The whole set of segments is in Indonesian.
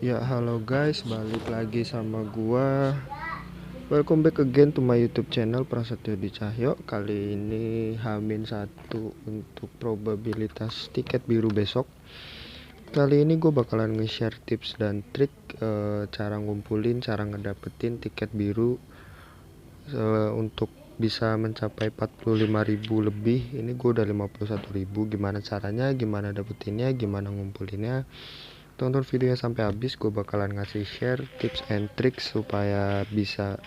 Ya halo guys, balik lagi sama gua. Welcome back again to my YouTube channel Prasetyo Di Cahyo. Kali ini H-1 untuk probabilitas tiket biru besok. Kali ini gue bakalan nge-share tips dan trik cara ngumpulin, cara ngedapetin tiket biru untuk bisa mencapai 45.000 lebih. Ini gue udah 51.000. Gimana caranya, gimana dapetinnya, gimana ngumpulinnya. Tonton videonya sampai habis, gue bakalan ngasih share tips and tricks supaya bisa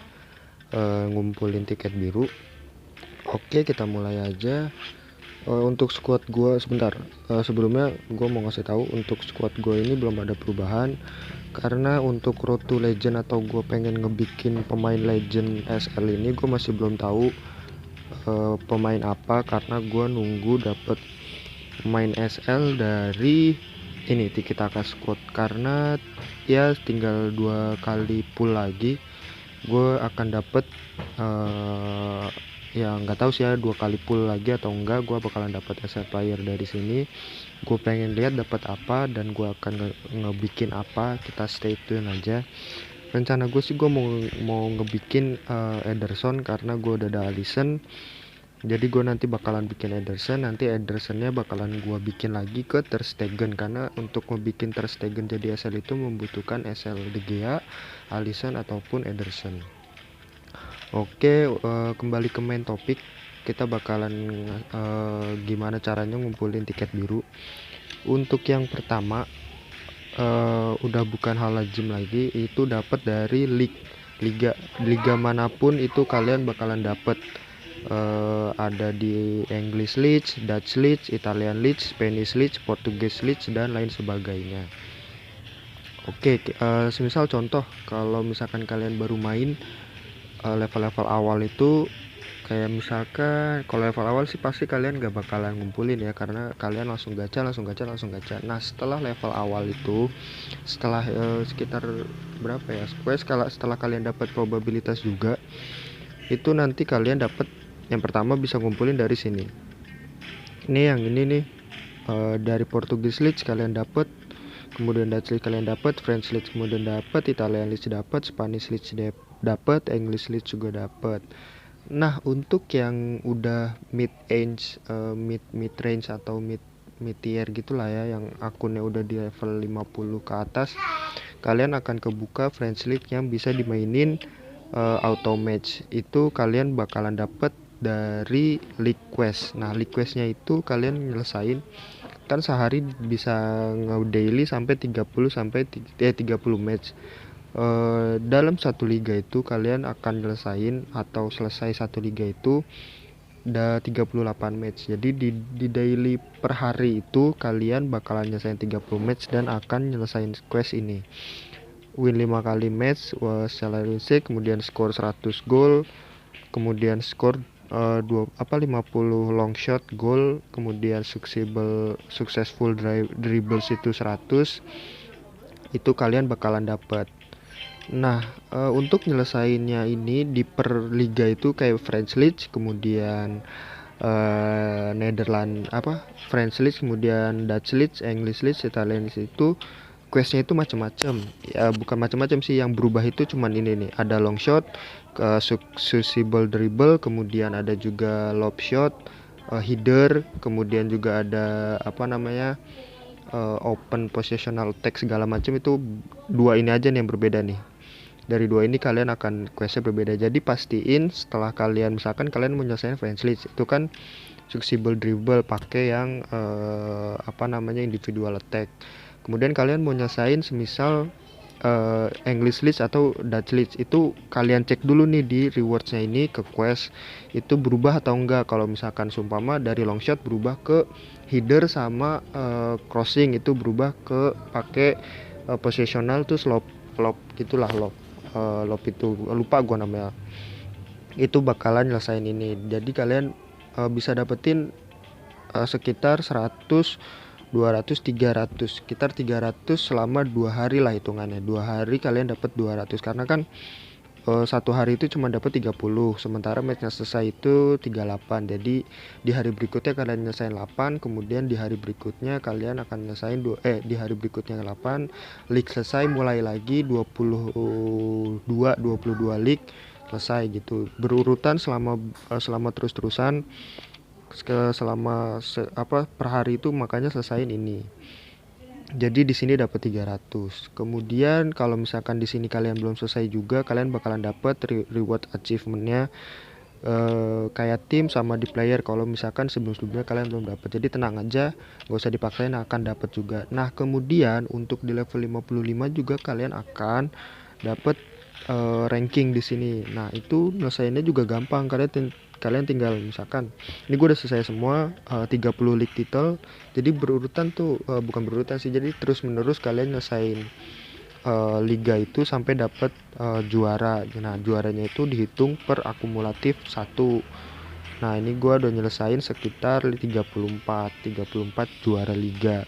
ngumpulin tiket biru. Oke, kita mulai aja. Untuk squad gue sebentar. Sebelumnya gue mau ngasih tahu untuk squad gue ini belum ada perubahan karena untuk Road to Legend atau gue pengen ngebikin pemain Legend SL ini gue masih belum tahu pemain apa, karena gue nunggu dapet pemain SL dari ini Tiki Taka Squad, karena ya tinggal 2 kali pull lagi gue akan dapet ya nggak tahu sih ya 2 kali pull lagi atau enggak gue bakalan dapat SL player dari sini. Gue pengen lihat dapat apa dan gue akan ngebikin apa, kita stay tune aja. Rencana gue sih gue mau ngebikin Ederson karena gue udah ada Alisson. Jadi gue nanti bakalan bikin Ederson, nanti Edersonnya bakalan gue bikin lagi ke Ter Stegen, karena untuk ngebikin Ter Stegen jadi SL itu membutuhkan SL De Gea, Alisson ataupun Ederson. Oke, kembali ke main topik. Kita bakalan gimana caranya ngumpulin tiket biru. Untuk yang pertama, udah bukan hal lazim lagi, itu dapat dari liga manapun itu kalian bakalan dapat. Ada di English League, Dutch League, Italian League, Spanish League, Portuguese League dan lain sebagainya. Oke, semisal contoh kalau misalkan kalian baru main level-level awal itu, kayak misalkan kalau level awal sih pasti kalian gak bakalan ngumpulin ya, karena kalian langsung gacha. Nah, setelah level awal itu, setelah sekitar berapa ya, setelah kalian dapat probabilitas juga, itu nanti kalian dapat yang pertama bisa ngumpulin dari sini. Ini yang ini nih, dari Portuguese League kalian dapat, kemudian Dutch League kalian dapat, French League kemudian dapat, Italian League dapat, Spanish League dapat, English League juga dapat. Nah, untuk yang udah mid range atau mid tier gitulah ya, yang akunnya udah di level 50 ke atas, kalian akan kebuka French League yang bisa dimainin auto match. Itu kalian bakalan dapat dari League Quest. Nah, League Questnya itu kalian nyelesain kan sehari bisa nge-daily sampai 30 match. Dalam satu liga itu kalian akan nyelesain atau selesai satu liga itu udah 38 match. Jadi di daily per hari itu kalian bakalan nyelesain 30 match dan akan nyelesain quest ini. Win 5 kali match, salary check, kemudian skor 100 gol, kemudian skor 50 long shot goal, kemudian successful dribbles itu 100. Itu kalian bakalan dapat. Nah, untuk nyelesainnya ini di per liga itu kayak French League, kemudian French League, kemudian Dutch League, English League, Italian League, itu questnya itu macam-macam. Ya bukan macam-macam sih, yang berubah itu cuman ini nih, ada long shot, successful dribble, kemudian ada juga lob shot, header, kemudian juga ada open positional attack segala macam. Itu dua ini aja nih yang berbeda nih. Dari dua ini kalian akan questnya berbeda. Jadi pastiin setelah kalian misalkan kalian menyelesaikan French League itu kan successful dribble pakai yang individual attack. Kemudian kalian mau nyesain semisal English League atau Dutch League, itu kalian cek dulu nih di rewardsnya ini ke quest itu berubah atau enggak. Kalau misalkan sumpama dari long shot berubah ke header sama crossing, itu berubah ke pakai positional tuh lob gitulah, lob itu lupa gua namanya, itu bakalan nyelesain ini. Jadi kalian bisa dapetin sekitar 100, 200, 300, sekitar 300 selama 2 hari lah hitungannya. 2 hari kalian dapat 200, karena kan satu hari itu cuma dapat 30, sementara matchnya selesai itu 38. Jadi di hari berikutnya kalian nyelesain 8, kemudian di hari berikutnya kalian akan nyelesain di hari berikutnya 8, league selesai, mulai lagi 22 league selesai gitu. Berurutan selama terus-terusan selama per hari itu, makanya selesaiin ini. Jadi di sini dapat 300. Kemudian kalau misalkan di sini kalian belum selesai juga, kalian bakalan dapat reward achievementnya kayak tim sama di player. Kalau misalkan sebelum-sebelumnya kalian belum dapat, jadi tenang aja, gak usah dipaksain, akan dapat juga. Nah kemudian untuk di level 55 juga kalian akan dapat ranking di sini. Nah itu nyelesainnya juga gampang, kalian tinggal misalkan ini gue udah selesai semua 30 league title. Jadi berurutan tuh bukan berurutan sih, jadi terus menerus kalian nyelesain liga itu sampai dapat juara. Nah juaranya itu dihitung per akumulatif 1. Nah ini gue udah nyelesain sekitar 34 juara liga.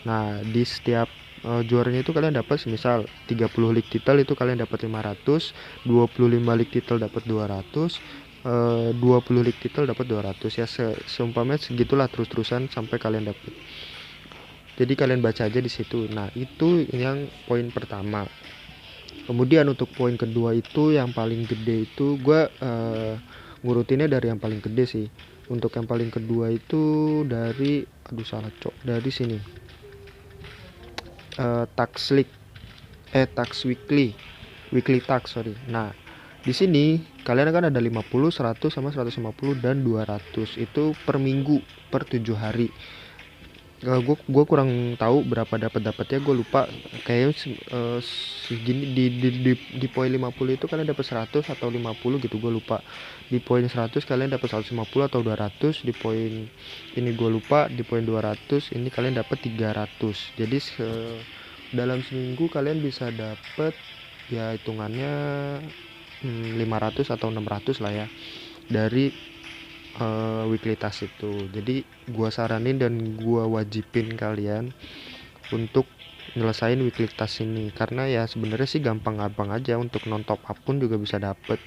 Nah di setiap juaranya itu kalian dapat, misal 30 league title itu kalian dapat 500, 25 league title dapat 200, 20 league title dapat 200 ya, seumpamanya segitulah terus-terusan sampai kalian dapat. Jadi kalian baca aja di situ. Nah itu yang poin pertama. Kemudian untuk poin kedua itu yang paling gede itu gue ngurutinnya dari yang paling gede sih. Untuk yang paling kedua itu dari dari sini tax league tax weekly tax, sorry. Nah di sini kalian kan ada 50, 100 sama 150 dan 200 itu per minggu per 7 hari. Gue kurang tahu berapa dapatnya, gue lupa. Kayaknya segini di poin 50 itu kalian dapat 100 atau 50 gitu, gue lupa. Di poin 100 kalian dapat 150 atau 200. Di poin ini gue lupa. Di poin 200 ini kalian dapat 300. Jadi dalam seminggu kalian bisa dapat ya hitungannya 500 atau 600 lah ya dari weekly task itu. Jadi gua saranin dan gua wajibin kalian untuk nyelesain weekly task ini, karena ya sebenarnya sih gampang-gampang aja. Untuk non top up pun juga bisa dapet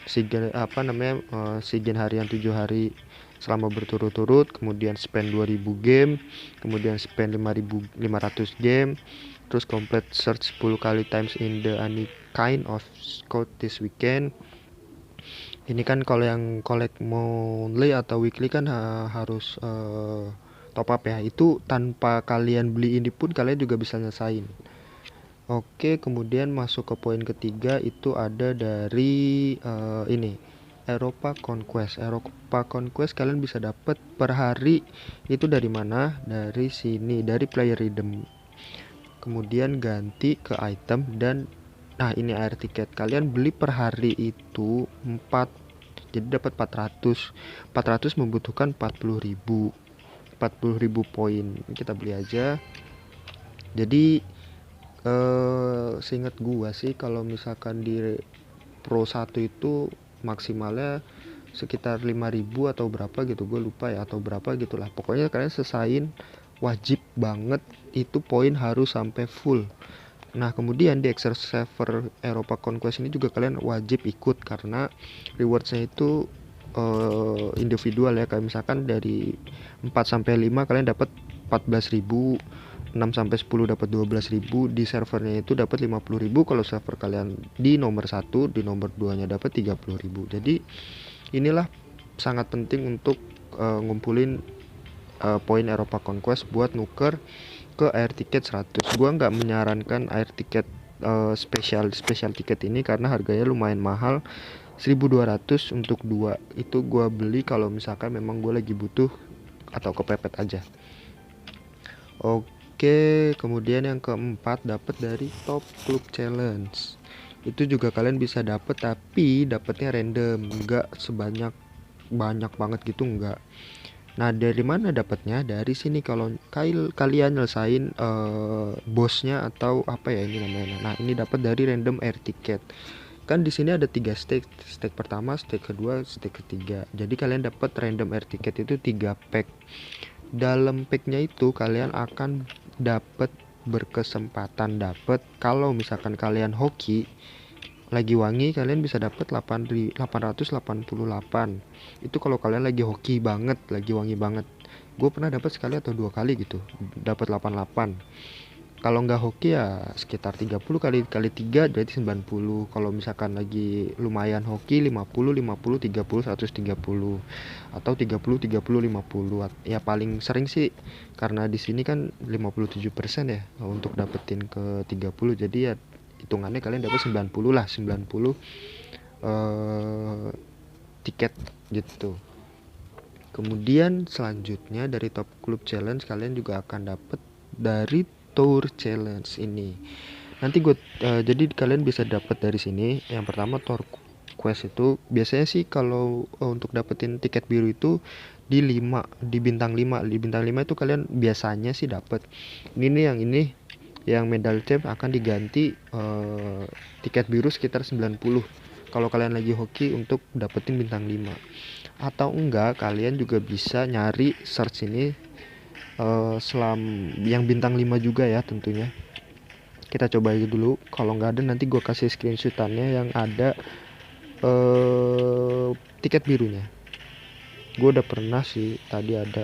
seagen harian 7 hari selama berturut-turut, kemudian spend 2000 game, kemudian spend 5500 game, terus complete search 10 kali times in the any kind of code this weekend. Ini kan kalau yang collect monthly atau weekly kan harus top up ya. Itu tanpa kalian beli ini pun kalian juga bisa nyelesain. Oke, kemudian masuk ke poin ketiga itu ada dari ini Europa Conquest. Europa Conquest kalian bisa dapat per hari itu dari mana? Dari sini, dari player redeem. Kemudian ganti ke item dan nah ini air tiket. Kalian beli per hari itu 4, jadi dapat 400 membutuhkan 40.000 poin. Kita beli aja. Jadi seingat gua sih kalau misalkan di Pro 1 itu maksimalnya sekitar 5.000 atau berapa gitu, gue lupa ya, atau berapa gitulah. Pokoknya kalian selesain, wajib banget itu poin harus sampai full. Nah kemudian di Excel server Europa Conquest ini juga kalian wajib ikut, karena rewardsnya itu individual ya. Kayak misalkan dari 4 sampai 5 kalian dapat 14.000, 6 sampai 10 dapat 12.000, di servernya itu dapat 50.000. Kalau server kalian di nomor 1, di nomor 2 nya dapat 30.000. Jadi inilah sangat penting untuk ngumpulin poin Europa Conquest buat nuker ke air tiket 100. Gua nggak menyarankan air tiket spesial tiket ini karena harganya lumayan mahal, 1.200 untuk 2. Itu gua beli kalau misalkan memang gue lagi butuh atau kepepet aja. Oke, kemudian yang keempat dapat dari Top Club Challenge. Itu juga kalian bisa dapat, tapi dapatnya random, nggak banyak banget gitu, nggak. Nah dari mana dapatnya? Dari sini. Kalau kalian nyelesain bosnya atau apa ya ini namanya. Nah ini dapat dari random air ticket. Kan di sini ada 3 stake pertama, stake kedua, stake ketiga. Jadi kalian dapat random air ticket itu 3 pack. Dalam packnya itu kalian akan berkesempatan dapat, kalau misalkan kalian hoki lagi wangi kalian bisa dapat 888. Itu kalau kalian lagi hoki banget, lagi wangi banget. Gue pernah dapat sekali atau 2 kali gitu, dapat 88. Kalau nggak hoki ya sekitar 30 kali 3 berarti 90. Kalau misalkan lagi lumayan hoki 50 50 30 130 atau 30 30 50. Ya paling sering sih karena di sini kan 57% ya untuk dapetin ke 30. Jadi ya hitungannya kalian dapat 90 lah, 90 tiket gitu. Kemudian selanjutnya dari top club challenge kalian juga akan dapat dari tour challenge ini. Nanti jadi kalian bisa dapat dari sini. Yang pertama tour quest itu biasanya sih kalau untuk dapetin tiket biru itu di bintang 5. Di bintang 5 itu kalian biasanya sih dapat. Ini yang medal champ akan diganti tiket biru sekitar 90 kalau kalian lagi hoki untuk dapetin bintang 5. Atau enggak kalian juga bisa nyari search ini yang bintang 5 juga ya tentunya. Kita coba aja dulu, kalau nggak ada nanti gue kasih screenshotannya yang ada tiket birunya. Gue udah pernah sih tadi ada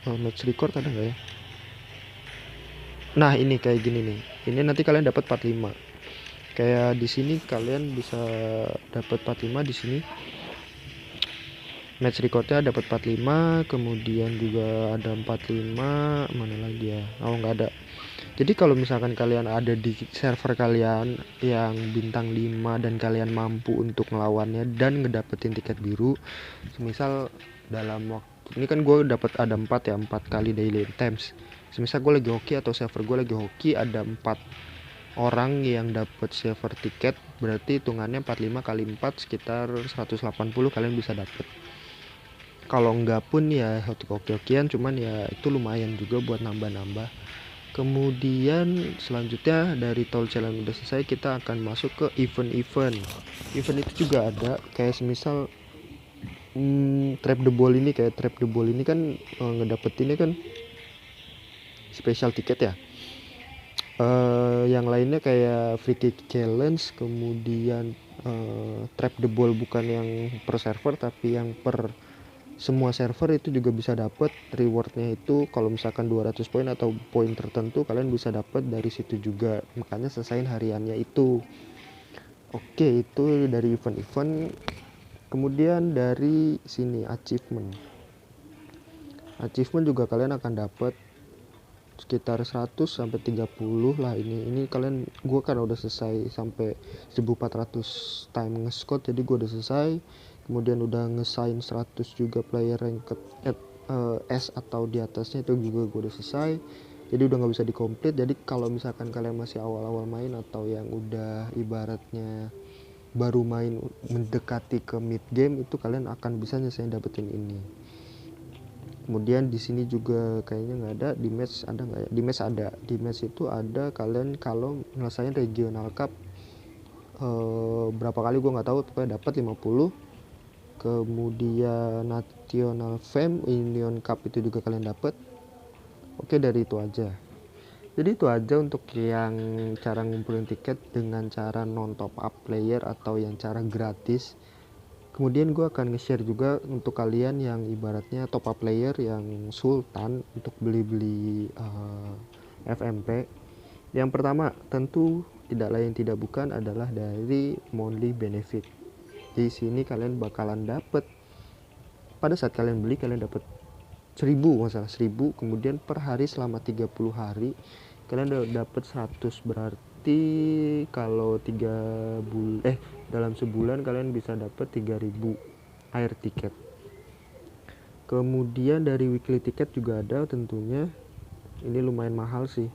match record ada nggak ya. Nah ini kayak gini nih, ini nanti kalian dapat 45. Kayak di sini kalian bisa dapat 45 di sini. Match recordnya dapat 45, kemudian juga ada 45, mana lagi ya? Oh nggak ada. Jadi kalau misalkan kalian ada di server kalian yang bintang 5 dan kalian mampu untuk melawannya dan ngedapetin tiket biru, semisal dalam waktu ini kan gue dapat ada 4 ya, 4 kali daily times. Semisal gue lagi hoki atau server gue lagi hoki ada 4 orang yang dapat server tiket, berarti hitungannya 45 kali 4 sekitar 180 kalian bisa dapet. Kalau enggak pun ya hoki-hokian, cuman ya itu lumayan juga buat nambah-nambah. Kemudian selanjutnya dari toll challenge udah selesai, kita akan masuk ke event itu juga ada kayak semisal trap the ball ini. Kayak trap the ball ini kan ngedapetinnya kan special tiket ya. Yang lainnya kayak free kick challenge, kemudian trap the ball bukan yang per server tapi yang per semua server itu juga bisa dapat rewardnya. Itu kalau misalkan 200 poin atau poin tertentu kalian bisa dapat dari situ juga, makanya selesain hariannya itu. Oke, itu dari event. Kemudian dari sini achievement juga kalian akan dapat sekitar 100 sampai 30 lah. Ini kalian, gue kan udah selesai sampai 1400 time nge-squad, jadi gue udah selesai. Kemudian udah ngesign 100 juga player ranked S atau di atasnya, itu juga gue udah selesai, jadi udah nggak bisa dikomplit. Jadi kalau misalkan kalian masih awal-awal main atau yang udah ibaratnya baru main mendekati ke mid game, itu kalian akan bisa nyelesain dapetin ini. Kemudian di sini juga kayaknya nggak ada, di match ada nggak ya? Di match ada. Di match itu ada kalian kalau nyelesain regional cup berapa kali gue nggak tahu, pokoknya dapat 50. Kemudian National Fame Union Cup itu juga kalian dapat. Oke, dari itu aja. Jadi itu aja untuk yang cara ngumpulin tiket dengan cara non top up player atau yang cara gratis. Kemudian gue akan nge-share juga untuk kalian yang ibaratnya top up player yang sultan untuk beli-beli FMP. Yang pertama tentu tidak lain tidak bukan adalah dari monthly benefit. Di sini kalian bakalan dapat, pada saat kalian beli kalian dapat 1000, kemudian per hari selama 30 hari kalian dapat 100. Berarti kalau dalam sebulan kalian bisa dapat 3000 air tiket. Kemudian dari weekly tiket juga ada tentunya. Ini lumayan mahal sih,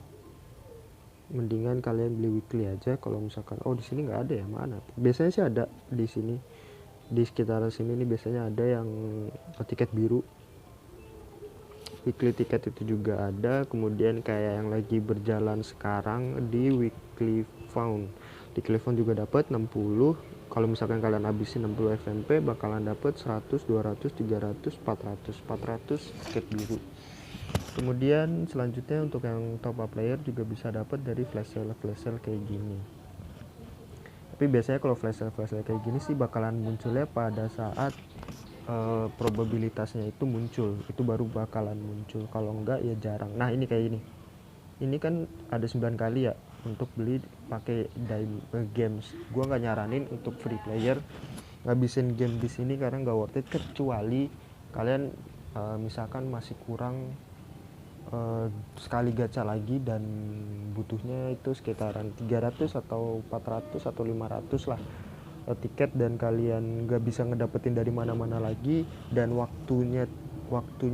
mendingan kalian beli weekly aja. Kalau misalkan di sini nggak ada ya, mana biasanya sih ada di sini, di sekitaran sini nih biasanya ada yang tiket biru. Weekly tiket itu juga ada. Kemudian kayak yang lagi berjalan sekarang di weekly found, di weekly found juga dapat 60. Kalau misalkan kalian habisin 60 FMP bakalan dapat 100, 200, 300, 400 tiket biru. Kemudian selanjutnya untuk yang top up player juga bisa dapat dari flash sale kayak gini. Tapi biasanya kalau flash sale kayak gini sih bakalan munculnya pada saat probabilitasnya itu muncul, itu baru bakalan muncul. Kalau enggak ya jarang. Nah ini kayak ini kan ada 9 kali ya untuk beli pakai games. Gua nggak nyaranin untuk free player ngabisin game di sini karena nggak worth it, kecuali kalian misalkan masih kurang sekali gacha lagi dan butuhnya itu sekitaran 300 atau 400 atau 500 lah tiket, dan kalian nggak bisa ngedapetin dari mana-mana lagi, dan waktunya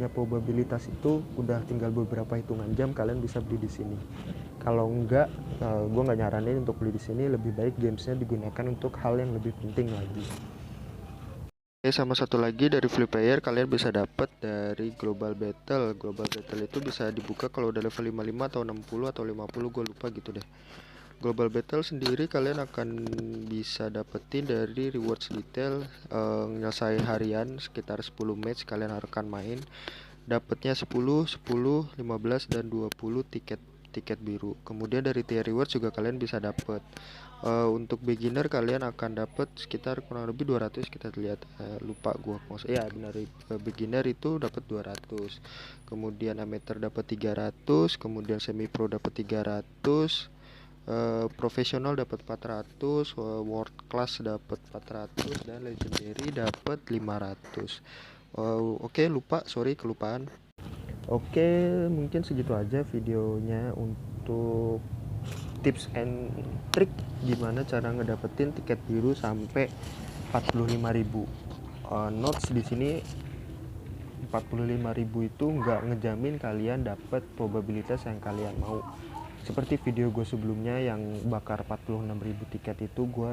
probabilitas itu udah tinggal beberapa hitungan jam, kalian bisa beli di sini. Kalau enggak, gue nggak nyaranin untuk beli di sini. Lebih baik gamesnya digunakan untuk hal yang lebih penting lagi. Oke, sama satu lagi dari free player kalian bisa dapat dari Global Battle. Global Battle itu bisa dibuka kalau udah level 55 atau 60 atau 50, gue lupa gitu deh. Global Battle sendiri kalian akan bisa dapetin dari rewards detail, nyelesain harian sekitar 10 match kalian akan main, dapatnya 10, 10, 15 dan 20 tiket biru. Kemudian dari tier reward juga kalian bisa dapat. Untuk beginner kalian akan dapat sekitar kurang lebih 200, kita lihat, lupa gua ya benar, beginner itu dapat 200, kemudian amateur dapat 300, kemudian semi pro dapat 300, profesional dapat 400, world class dapat 400, dan legendary dapat 500. Oke, sorry kelupaan. Oke, mungkin segitu aja videonya untuk tips and trick gimana cara ngedapetin tiket biru sampai 45.000. Notes di sini 45.000 itu nggak ngejamin kalian dapat probabilitas yang kalian mau. Seperti video gue sebelumnya yang bakar 46.000 tiket itu, gue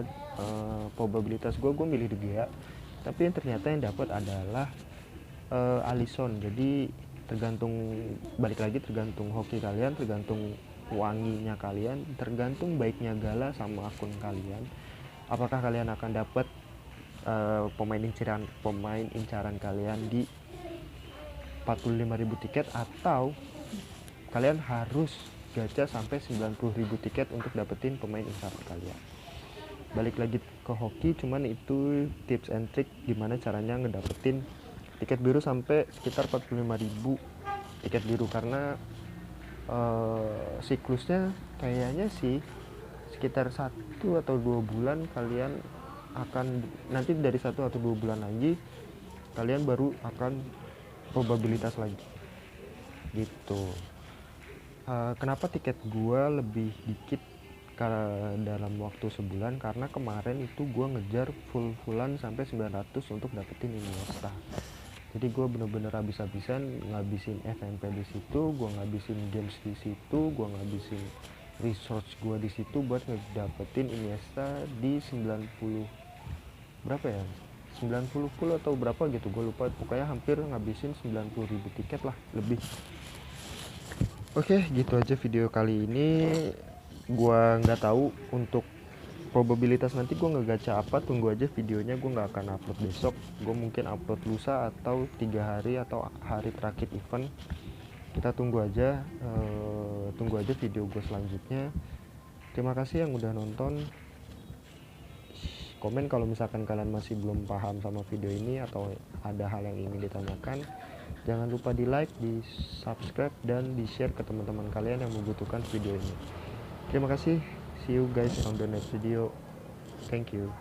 probabilitas gue milih De Gea, tapi yang ternyata yang dapat adalah Alisson. Jadi balik lagi tergantung hoki kalian, tergantung wanginya kalian, tergantung baiknya Gala sama akun kalian, apakah kalian akan dapat pemain incaran kalian di 45.000 tiket, atau kalian harus gacha sampai 90.000 tiket untuk dapetin pemain incaran kalian. Balik lagi ke hoki, cuman itu tips and trick gimana caranya ngedapetin tiket biru sampai sekitar 45.000 tiket biru, karena siklusnya kayaknya sih sekitar 1 atau 2 bulan kalian akan, nanti dari 1 atau 2 bulan lagi kalian baru akan probabilitas lagi gitu. Kenapa tiket gua lebih dikit dalam waktu sebulan? Karena kemarin itu gua ngejar fullan sampai 900 untuk dapetin Iniesta. Jadi gue bener-bener habis-habisan ngabisin FMP di situ, gue ngabisin games di situ, gue ngabisin research gue di situ buat ngedapetin Iniesta di 90 berapa ya, 90 full atau berapa gitu, gue lupa, pokoknya hampir ngabisin 90.000 tiket lah lebih. Oke, gitu aja video kali ini. Gue nggak tahu untuk probabilitas nanti gue ngegacha apa, tunggu aja videonya. Gue nggak akan upload besok, gue mungkin upload lusa atau 3 hari atau hari terakhir event. Kita tunggu aja video gue selanjutnya. Terima kasih yang udah nonton. Komen kalau misalkan kalian masih belum paham sama video ini atau ada hal yang ingin ditanyakan. Jangan lupa di like, di subscribe, dan di share ke teman-teman kalian yang membutuhkan video ini. Terima kasih. See you guys on the next video. Thank you.